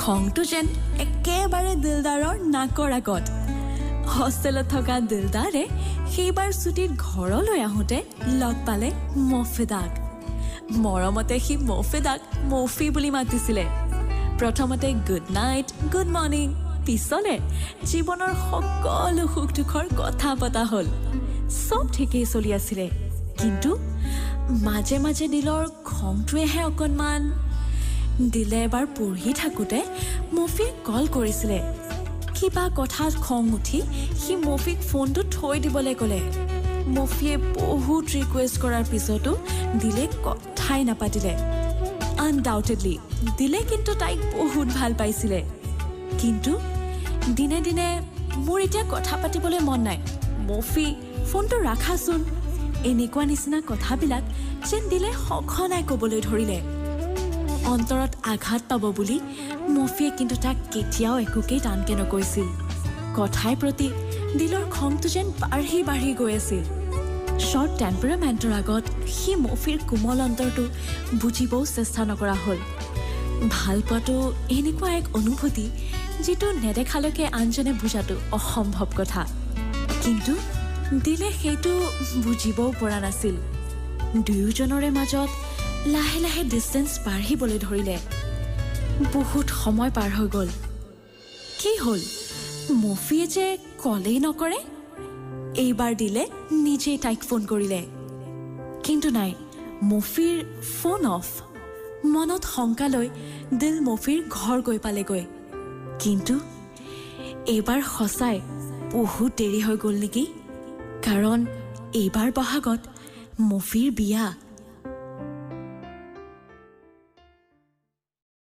খংটো যেন একেবাৰে দিলদাৰৰ নাকৰ আগত। হোষ্টেলত থকা দিলদাৰে সেইবাৰ ছুটীত ঘৰলৈ আহোঁতে লগ পালে মৌফিদাক। মৰমতে সি মৌফিদাক মৌফি বুলি মাতিছিলে। প্ৰথমতে গুড নাইট, গুড মৰ্ণিং, পিছলে জীৱনৰ সকলো সুখ দুখৰ কথা পতা হ'ল। চব ঠিকেই চলি আছিলে, কিন্তু মাজে মাজে দিলৰ খংটোৱেহে অকণমান। দিলে এবাৰ পঢ়ি থাকোঁতে মৌফিয়ে কল কৰিছিলে। কিবা কথাত খং উঠি সি মৌফিক ফোনটো থৈ দিবলৈ ক'লে। মৌফিয়ে বহুত ৰিকুৱেষ্ট কৰাৰ পিছতো দিলে কথাই নাপাতিলে। আনডাউটেডলি দিলে কিন্তু তাইক বহুত ভাল পাইছিলে। কিন্তু দিনে দিনে মোৰ এতিয়া কথা পাতিবলৈ মন নাই, মৌফি ফোনটো ৰাখাচোন, এনেকুৱা নিচিনা কথাবিলাক যেন দিলে সঘনাই ক'বলৈ ধৰিলে। অন্তৰত আঘাত পাব বুলি মৌফিয়ে কিন্তু তাক কেতিয়াও একোকেই টানকে নকৈছিল। কথাই প্ৰতি দিলৰ খংটো যেন বাঢ়ি বাঢ়ি গৈ আছিল। শ্বৰ্ট টেম্পাৰামেণ্টৰ আগত সি মৌফিৰ কোমল অন্তৰটো বুজিবও চেষ্টা নকৰা হ'ল। ভাল পোৱাটো এনেকুৱা এক অনুভূতি যিটো নেদেখালৈকে আনজনে বুজাটো অসম্ভৱ কথা। কিন্তু দিলে সেইটো বুজিবও পৰা নাছিল। দুয়োজনৰে মাজত লাহে লাহে ডিষ্টেঞ্চ বাঢ়িবলৈ ধৰিলে। বহুত সময় পাৰ হৈ গ'ল। কি হ'ল, মৌফিয়ে যে কলেই নকৰে? এইবাৰ দিলে নিজেই তাইক ফোন কৰিলে, কিন্তু নাই, মৌফিৰ ফোন অফ। মনত শংকা লৈ দিল মৌফিৰ ঘৰ গৈ পালেগৈ। কিন্তু এইবাৰ সঁচাই বহুত দেৰি হৈ গ'ল নেকি? কাৰণ এইবাৰ বহাগত মৌফিৰ বিয়া।